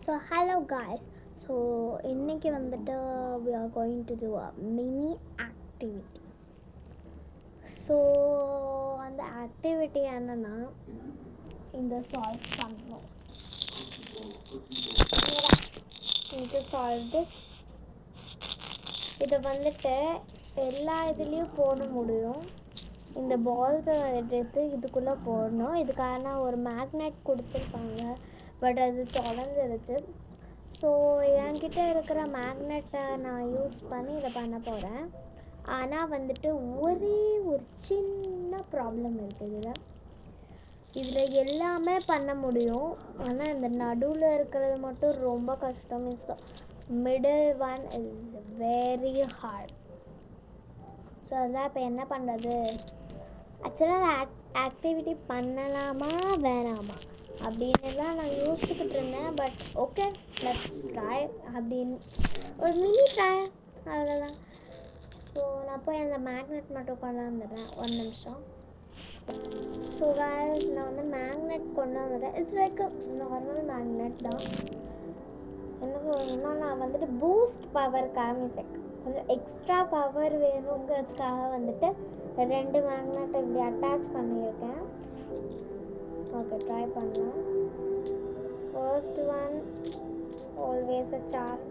So hello guys. So இன்னைக்கு வந்துட்டு we are going to do a mini activity. So அந்த activity என்னன்னா இந்த சால்வ் பண்ணணும். இது சால்வ் திஸ். இதை வந்துட்டு எல்லா இதுலேயும் போட முடியும். இந்த பால்ஸை எடுத்து இதுக்குள்ளே போடணும். இதுக்கான ஒரு மேக்னெட் கொடுத்துருப்பாங்க, பட் அது தொடர்ந்துருச்சு. ஸோ என்கிட்ட இருக்கிற மேக்னெட்டை நான் யூஸ் பண்ணி இதை பண்ண போகிறேன். ஆனால் வந்துட்டு ஒரே ஒரு சின்ன ப்ராப்ளம் இருக்குது. இதில் எல்லாமே பண்ண முடியும், ஆனால் இந்த நடுவில் இருக்கிறது மட்டும் ரொம்ப கஷ்டம். Is middle one is very hard. So அதான் இப்போ என்ன பண்ணுறது, ஆக்சுவலாக ஆக்டிவிட்டி பண்ணலாமா வேணாமா அப்படின்னு தான் நான் யோசிச்சுக்கிட்டு இருந்தேன். பட் ஓகே, லெட்ஸ் ட்ரை அப்படின்னு ஒரு மினி ட்ரை, அவ்வளோதான். ஸோ நான் போய் அந்த மேக்னெட் மட்டும் கொண்டு வந்துடுறேன், ஒரு நிமிஷம். ஸோ கைஸ், நான் வந்து மேக்னெட் கொண்டு வந்துடுறேன். இட்ஸ் லைக் நார்மல் மேக்னெட் தான். என்ன சொல்லணும்னா, நான் வந்துட்டு பூஸ்ட் பவருக்காக மீன்ஸ் கொஞ்சம் எக்ஸ்ட்ரா பவர் வேணுங்கிறதுக்காக வந்துட்டு 2 மேக்னெட் இப்படி அட்டாச் பண்ணியிருக்கேன். ஓகே, ட்ரை பண்ணலாம். First one always a charge.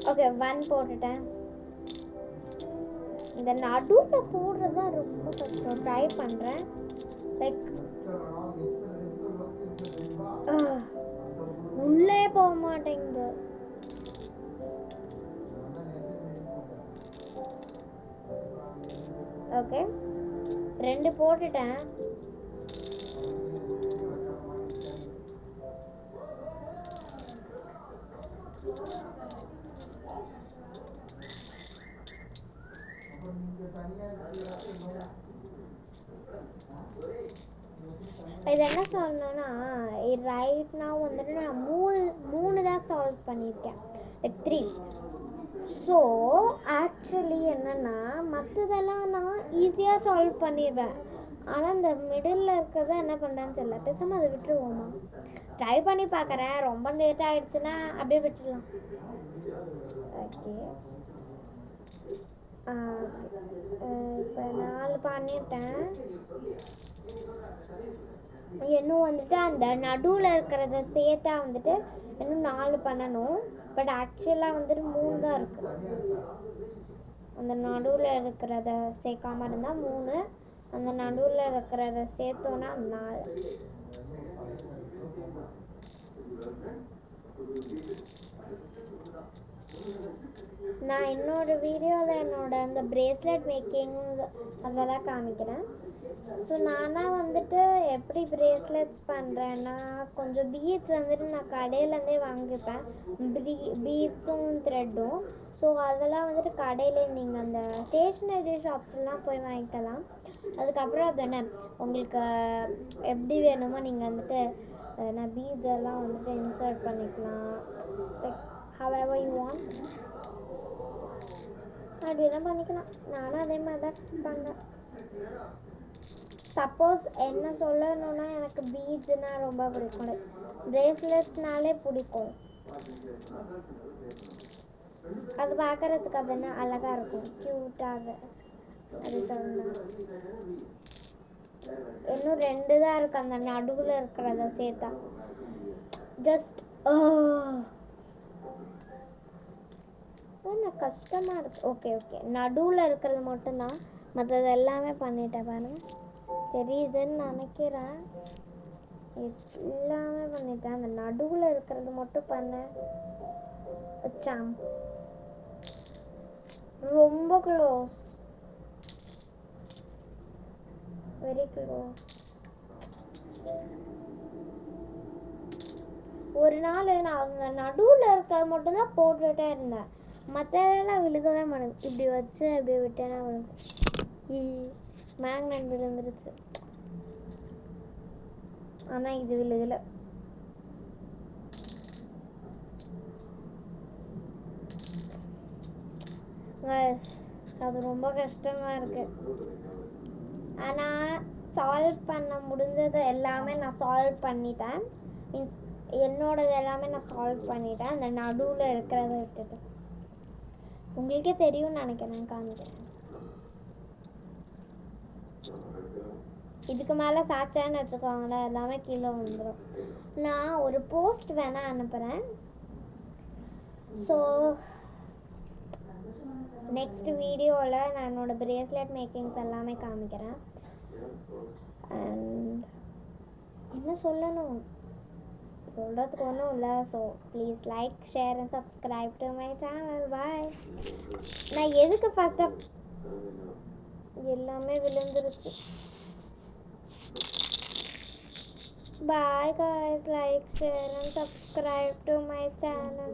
Okay, 1 போட்டுட்டேன். இந்த நடுவில் போடுறது தான் ரொம்ப கஷ்டம். ட்ரை பண்ணுறேன். லைக் உள்ளே போக மாட்டேங்குது. ஓகே, 2 போட்டுட்டேன். இது என்ன சொல்லணும்னா, ரைட் நான் வந்துட்டு நான் 3 தான் சால்வ் பண்ணியிருக்கேன், லைக் 3. ஸோ ஆக்சுவலி என்னென்னா, மற்றதெல்லாம் நான் ஈஸியாக சால்வ் பண்ணிடுவேன். ஆனால் இந்த மிடில் இருக்கிறத என்ன பண்ணுறேன்னு தெரியல. பேசாமல் அதை விட்டுருவோமா? ட்ரை பண்ணி பார்க்குறேன். ரொம்ப லேட் ஆகிடுச்சுன்னா அப்படியே விட்டுடலாம். ஓகே, இப்போ 4 பண்ணிட்டேன். இன்னும் வந்துட்டு அந்த நடுவில் இருக்கிறத சேர்த்தா வந்துட்டு இன்னும் 4 பண்ணணும். பட் ஆக்சுவலாக வந்துட்டு 3 தான் இருக்குது. அந்த நடுவில் இருக்கிறத சேர்க்காம இருந்தால் 3, அந்த நடுவில் இருக்கிறத சேர்த்தோன்னா 4. நான் இன்னொரு வீடியோவில் என்னோட அந்த பிரேஸ்லெட் மேக்கிங் அதெல்லாம் காமிக்கிறேன். ஸோ நானாக வந்துட்டு எப்படி பிரேஸ்லெட்ஸ் பண்ணுறேன்னா, கொஞ்சம் பீட்ஸ் வந்துட்டு நான் கடையிலேருந்தே வாங்கிப்பேன், பீட்ஸும் த்ரெட்டும். ஸோ அதெல்லாம் வந்துட்டு கடையிலே நீங்கள் அந்த ஸ்டேஷ்னரி ஷாப்ஸ்லாம் போய் வாங்கிக்கலாம். அதுக்கப்புறம் அது என்ன உங்களுக்கு எப்படி வேணுமோ நீங்கள் வந்துட்டு நான் பீட்ஸ் எல்லாம் வந்துட்டு இன்சர்ட் பண்ணிக்கலாம், லைக் however you want, அப்படியெல்லாம் பண்ணிக்கலாம். நானும் அதே மாதிரி தான் பண்ணுறேன். சப்போஸ் என்ன சொல்லணும்னா, எனக்கு பீட்ஸ்னால் ரொம்ப பிடிக்கும், பிரேஸ்லெட்ஸ்னாலே பிடிக்கும். அது பார்க்குறதுக்கு அப்படின்னா அழகாக இருக்கும், க்யூட்டாக. அது சொல்லணும். இன்னும் 2 தான் இருக்குது அந்த நடுவில் இருக்கிறத சேர்த்தா. ஜஸ்ட் என்ன கஷ்டமாக இருக்குது. ஓகே ஓகே, நடுவில் இருக்கிறது மட்டும்தான், மற்றது எல்லாமே பண்ணிட்டேன் பாருங்க. தெரியுதுன்னு நினைக்கிறேன். எல்லாமே பண்ணிட்டேன், அந்த நடுவில் இருக்கிறது மட்டும் பண்ணேன். சாம் ரொம்ப க்ளோஸ், வெரி க்ளோஸ். ஒரு நாள் நான் அந்த நடுவில் இருக்கிறது மட்டும்தான் போட்டுகிட்டே இருந்தேன், மற்றதெல்லாம் விழுகவே மாட்டேங்குது. இப்படி வச்சு அப்படியே விட்டேன்னா விழுகும். மேக்னெட் விழுந்துருச்சு, ஆனால் இது விழுகலை. அது ரொம்ப கஷ்டமாக இருக்குது. ஆனால் சால்வ் பண்ண முடிஞ்சது எல்லாமே நான் சால்வ் பண்ணிட்டேன். மீன்ஸ் என்னோடது எல்லாமே நான் சால்வ் பண்ணிட்டேன். அந்த நடுவில் இருக்கிறத விட்டுட்டு உங்களுக்கே தெரியும்னு நினைக்கிறேன், காமிக்கிறேன். இதுக்கு மேலே சாச்சான்னு வச்சுக்கோங்களேன், எல்லாமே கீழே வந்துடும். நான் ஒரு போஸ்ட் வேணால் அனுப்புகிறேன். ஸோ நெக்ஸ்ட் வீடியோவில் நான் என்னோடய பிரேஸ்லெட் மேக்கிங்ஸ் எல்லாமே காமிக்கிறேன். அண்ட் என்ன சொல்லணும், சொல்கிறதுக்கு ஒன்றும் இல்லை. So please like, share and subscribe to my channel. Bye. நான் எதுக்கு ஃபஸ்ட்டாக எல்லாமே விழுந்துருச்சு. Bye guys, like, share and subscribe to my channel.